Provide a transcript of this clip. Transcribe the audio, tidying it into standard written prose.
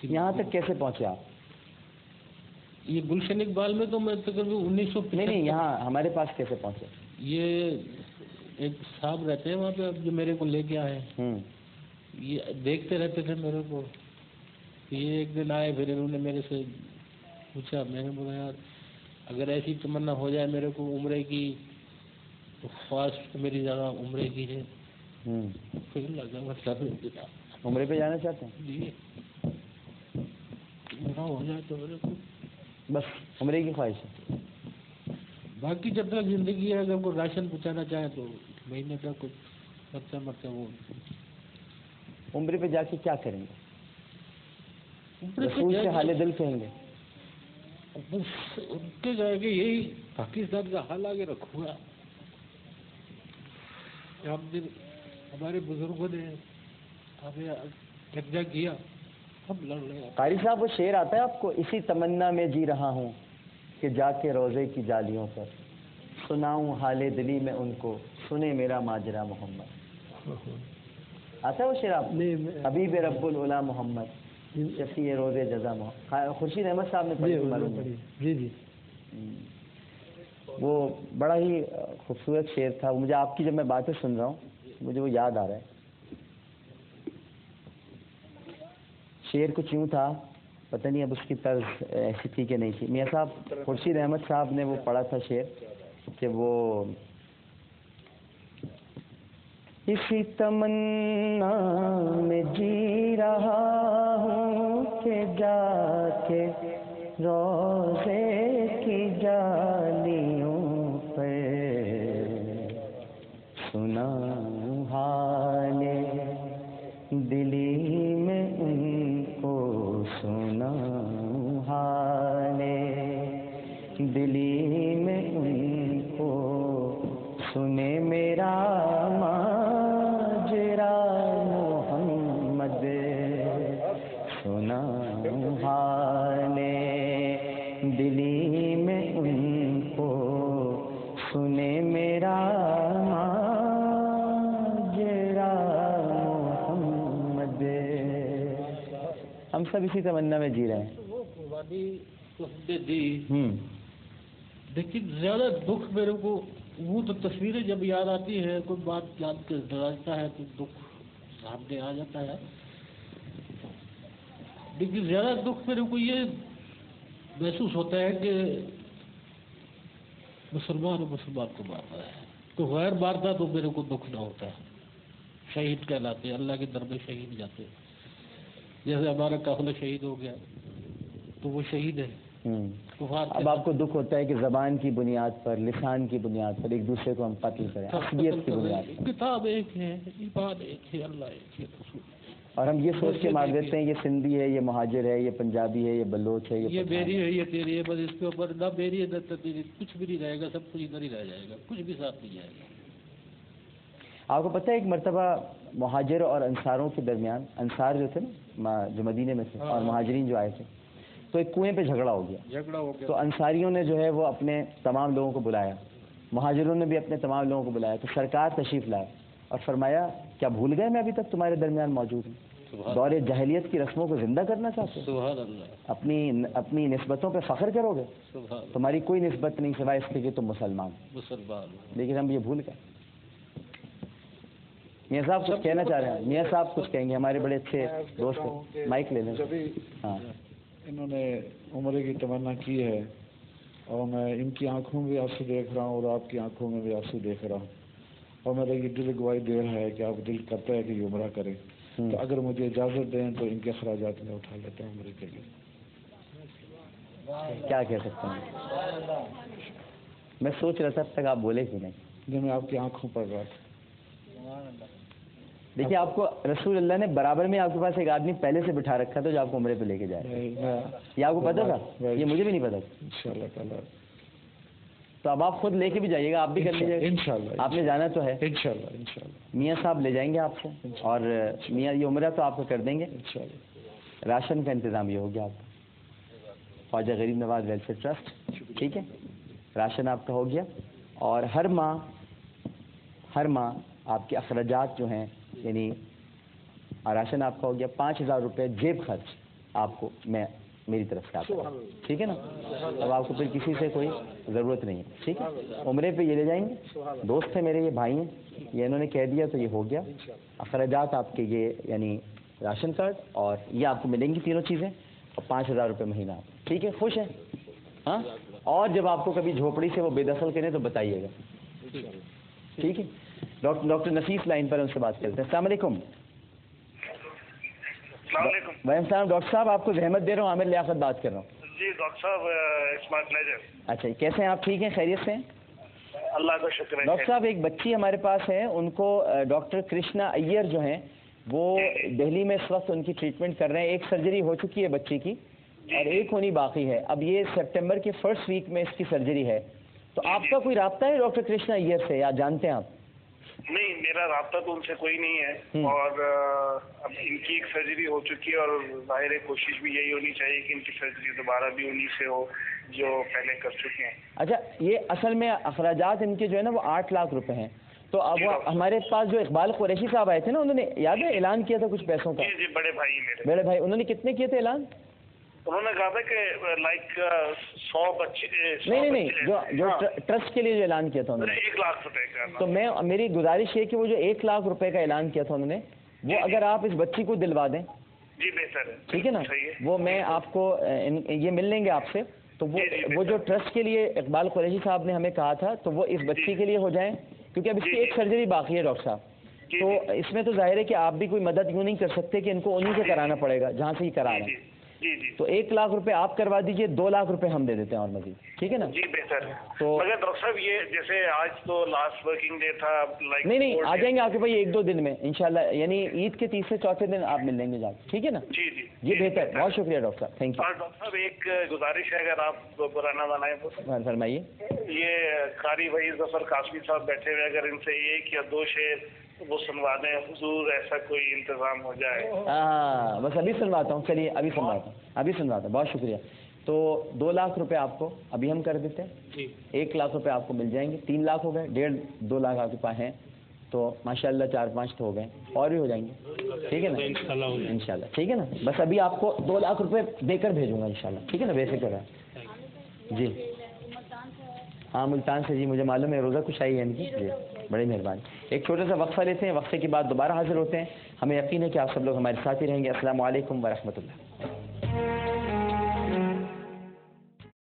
یہاں تک کیسے پہنچے آپ؟ یہ گلشن اقبال میں تو میں تقریباً 1900 نہیں یہاں ہمارے پاس کیسے پہنچے؟ یہ ایک صاحب رہتے ہیں وہاں پہ جو میرے کو لے کے آئے، یہ دیکھتے رہتے تھے میرے کو. یہ ایک دن آئے، پھر انہوں نے میرے سے پوچھا، میں نے بولا یار اگر ایسی تمنا ہو جائے میرے کو عمرے کی تو خواہش میری جگہ عمرے کی ہے. پھر لگا مطلب عمرے پہ جانا چاہتے ہیں؟ جی عمرہ ہو جائے تو میرے کو بس عمرے کی خواہش ہے. باقی جب تک زندگی ہے اگر کوئی راشن پہنچانا چاہے تو مہینے کا کچھ خرچہ مرچہ وہ. عمرے پہ جا کے کیا کریں گے؟ رسول سے حال دل کہیں گے؟ ان کے جائے گے یہی پاکستان کا حال آگے رکھوں گا. ہم دن ہمارے بزرگوں نے ہمیں قبضہ کیا، ہم لڑ رہے ہیں. قاری صاحب وہ شعر آتا ہے آپ کو، اسی تمنا میں جی رہا ہوں کہ جا کے روزے کی جالیوں پر سناؤں حال دلی میں ان کو، سنے میرا ماجرا محمد. آتا ہے وہ شعر آپ؟ حبیب رب العلا محمد شفیع روز جزا محمد. خورشید احمد صاحب نے پڑھی معلوم ہے. جی جی وہ بڑا ہی خوبصورت شعر تھا. مجھے آپ کی جب میں باتیں سن رہا ہوں مجھے وہ یاد آ رہا ہے. شعر کچھ یوں تھا، پتہ نہیں اب اس کی طرز ایسی تھی کہ نہیں تھی. میاں صاحب خورشید احمد صاحب نے وہ پڑھا تھا شعر کہ وہ اسی تمنا میں جی رہا ہوں کہ جا کے روزے کی جالیوں پر سناؤں حال دلی میں ان کو، سناؤں حال دلی میں ان کو، سنے میرا ماجرا محمد، سناؤں حال دلی میں ان کو، سنے میرا ماجرا محمد. ہم سب اسی تمنا میں جی رہے ہیں. وہ قربانی تو ہم نے دی، لیکن زیادہ دکھ میرے کو وہ تو تصویریں جب یاد آتی ہے، کوئی بات یاد کے دراجتا ہے تو دکھ سامنے آ جاتا ہے. لیکن زیادہ دکھ میرے کو یہ محسوس ہوتا ہے کہ مسلمان کو مارتا ہے، تو غیر مارتا تو میرے کو دکھ نہ ہوتا ہے. شہید کہلاتے ہیں، اللہ کے در میں شہید جاتے ہیں. جیسے ہمارا قافلہ شہید ہو گیا تو وہ شہید ہے. اب آپ کو دکھ ہوتا ہے کہ زبان کی بنیاد پر، لسان کی بنیاد پر ایک دوسرے کو ہم قتل کریں، عصبیت کی بنیاد پر. کتاب ایک ہے، ایمان ایک ہے، اللہ ایک ہے، رسول. اور ہم یہ سوچ کے مار دیتے ہیں یہ سندھی ہے، یہ مہاجر ہے، یہ پنجابی ہے، یہ بلوچ ہے، یہ میری ہے، یہ تیری ہے. بس اس کے اوپر نہ میری ہے نہ تیری، کچھ بھی نہیں رہے گا، سب کچھ ادھر ہی رہ جائے گا، کچھ بھی ساتھ نہیں جائے گا. آپ کو پتہ ہے ایک مرتبہ مہاجر اور انصاروں کے درمیان، انصار جو تھے نا جو مدینے میں تھے اور مہاجرین جو آئے تھے، تو ایک کنویں پہ جھگڑا ہو گیا. تو انصاریوں نے جو ہے وہ اپنے تمام لوگوں کو بلایا، مہاجروں نے بھی اپنے تمام لوگوں کو بلایا. تو سرکار تشریف لائے اور فرمایا کیا بھول گئے میں ابھی تک تمہارے درمیان موجود ہوں؟ دور جاہلیت کی رسموں کو زندہ کرنا چاہتے ہو؟ سبحان اللہ. اپنی نسبتوں پہ فخر کرو گے؟ تمہاری کوئی نسبت نہیں سوائے اس کے کہ تم مسلمان. لیکن ہم یہ بھول گئے. میاں صاحب کچھ کہنا چاہ رہے ہیں؟ میاں صاحب کچھ کہیں گے، ہمارے بڑے اچھے دوست. مائک لے لیں. ہاں انہوں نے عمرے کی تمنا کی ہے اور میں ان کی آنکھوں میں بھی آنسو دیکھ رہا ہوں اور آپ کی آنکھوں میں بھی آنسو دیکھ رہا ہوں، اور میرا یہ دل گواہی دے رہا ہے کہ آپ دل کرتا ہے کہ یہ عمرہ کریں. تو اگر مجھے اجازت دیں تو ان کے اخراجات میں اٹھا لیتا ہوں عمرے کے لیے. کیا کہہ سکتا ہوں؟ میں سوچ رہا تھا اب تک آپ بولے کہ نہیں. جو میں آپ کی آنکھوں پڑھ رہا تھا. دیکھیے آپ کو رسول اللہ نے برابر میں آپ کے پاس ایک آدمی پہلے سے بٹھا رکھا تھا جو آپ کو عمرے پہ لے کے جائے. یہ آپ کو پتا تھا؟ یہ مجھے بھی نہیں پتا. انشاءاللہ تعالی. تو اب آپ خود لے کے بھی جائیے گا، آپ بھی کر لیجیے گا. انشاءاللہ آپ نے جانا تو ہے. انشاءاللہ. میاں صاحب لے جائیں گے آپ سے، اور میاں یہ عمرہ تو آپ کو کر دیں گے. راشن کا انتظام یہ ہو گیا آپ کا، خواجہ غریب نواز ویلفیئر ٹرسٹ. ٹھیک ہے، راشن آپ کا ہو گیا. اور ہر ماہ آپ کے اخراجات جو ہیں، یعنی راشن آپ کا ہو گیا 5,000 روپے جیب خرچ آپ کو میں میری طرف سے آتا ہوں, ٹھیک ہے نا. اب آپ کو پھر کسی سے کوئی ضرورت نہیں ہے, ٹھیک ہے. عمرے پہ یہ لے جائیں گے, دوست ہیں میرے, یہ بھائی ہیں, یہ انہوں نے کہہ دیا تو یہ ہو گیا. اخراجات آپ کے یہ یعنی راشن کارڈ اور یہ آپ کو ملیں گی تینوں چیزیں, اور 5,000 روپے مہینہ, ٹھیک ہے. خوش ہیں؟ ہاں. اور جب آپ کو کبھی جھوپڑی سے وہ بے دخل کریں تو بتائیے گا, ٹھیک ہے. ڈاکٹر نفیس لائن پر ان سے بات کرتے ہیں. السلام علیکم. السلام علیکم. وعلیکم السلام. ڈاکٹر صاحب آپ کو زحمت دے رہا ہوں, عامر لیاقت بات کر رہا ہوں. جی ڈاکٹر صاحب, اسمارٹ پلیجر. اچھا, کیسے ہیں آپ؟ ٹھیک ہیں, خیریت سے ہیں؟ اللہ کا شکر ہے. ڈاکٹر صاحب ایک بچی ہمارے پاس ہے, ان کو ڈاکٹر کرشنا ایئر جو ہیں وہ دہلی میں اس وقت ان کی ٹریٹمنٹ کر رہے ہیں. ایک سرجری ہو چکی ہے بچی کی اور ایک ہونی باقی ہے. اب یہ سپٹمبر کے فرسٹ ویک میں اس کی سرجری ہے. تو آپ کا کوئی رابطہ ہے ڈاکٹر کرشنا ایئر سے, یا جانتے ہیں آپ؟ نہیں, میرا رابطہ تو ان سے کوئی نہیں ہے, اور اب ان کی ایک سرجری ہو چکی ہے, اور ظاہر ہے کوشش بھی یہی ہونی چاہیے کہ ان کی سرجری دوبارہ بھی انہی سے ہو جو پہلے کر چکے ہیں. اچھا, یہ اصل میں اخراجات ان کے جو ہے نا وہ 8 لاکھ روپے ہیں. تو اب وہ ہمارے پاس جو اقبال قریشی صاحب آئے تھے نا, انہوں نے یاد ہے اعلان کیا تھا کچھ پیسوں کا. جی جی, بڑے بھائی میرے. بڑے بھائی, انہوں نے کتنے کیے تھے اعلان؟ انہوں نے کہا تھا کہ لائک 100 بچے. نہیں, جو ٹرسٹ کے لیے جو اعلان کیا تھا انہوں نے 1 لاکھ روپے کا. تو میری گزارش ہے کہ وہ جو 1 لاکھ روپے کا اعلان کیا تھا انہوں نے, وہ اگر آپ اس بچی کو دلوا دیں. جی بہتر ہے, ٹھیک ہے نا. وہ میں آپ کو یہ مل لیں گے آپ سے. تو وہ جو ٹرسٹ کے لیے اقبال قریشی صاحب نے ہمیں کہا تھا, تو وہ اس بچی کے لیے ہو جائیں, کیونکہ اب اس کی ایک سرجری باقی ہے ڈاکٹر صاحب. تو اس میں تو ظاہر ہے کہ آپ بھی کوئی مدد یوں نہیں کر سکتے کہ ان کو انہیں سے کرانا پڑے گا جہاں سے ہی کرا رہے ہیں. تو 1 لاکھ روپے آپ کروا دیجئے, 2 لاکھ روپے ہم دے دیتے ہیں اور مزید, ٹھیک ہے نا. جی بہتر ہے. تو مگر ڈاکٹر صاحب یہ جیسے آج تو لاسٹ ورکنگ ڈے تھا, لائک نہیں آ جائیں گے آپ کے پاس 1-2 دن میں انشاءاللہ, یعنی عید کے تیسرے چوتھے دن آپ مل لیں گے جا کے, ٹھیک ہے نا. جی جی جی بہتر, بہت شکریہ ڈاکٹر صاحب, تھینک یو. اور ڈاکٹر صاحب ایک گزارش ہے, اگر آپ برا نہ منائیں تو. فرمائیے. یہ قاری بھائی ظفر قاسمی صاحب بیٹھے ہوئے, اگر ان سے 1 یا 2 شعر وہ سنوا دیں حضور, ایسا کوئی انتظام ہو جائے. ہاں بس ابھی سنواتا ہوں, چلیے ابھی سنواتا ہوں. بہت شکریہ. تو 2 لاکھ روپے آپ کو ابھی ہم کر دیتے ہیں. 1 لاکھ روپے آپ کو مل جائیں گے. 3 لاکھ ہو گئے, 1.5-2 لاکھ آپ کے پاس ہیں, تو ماشاءاللہ 4-5 تو ہو گئے, اور بھی ہو جائیں گے, ٹھیک ہے نا. انشاءاللہ, ٹھیک ہے نا. بس ابھی آپ کو 2 لاکھ روپے دے کر بھیجوں گا انشاءاللہ, ٹھیک ہے نا, بے فکر ہے. جی ہاں, ملتان سے. جی مجھے معلوم ہے, روزہ کچھ آئی ہے ان کی. جی بڑی مہربانی. ایک چھوٹا سا وقفہ لیتے ہیں, وقفے کے بعد دوبارہ حاضر ہوتے ہیں. ہمیں یقین ہے کہ آپ سب لوگ ہمارے ساتھ ہی رہیں گے. السلام علیکم ورحمۃ اللہ.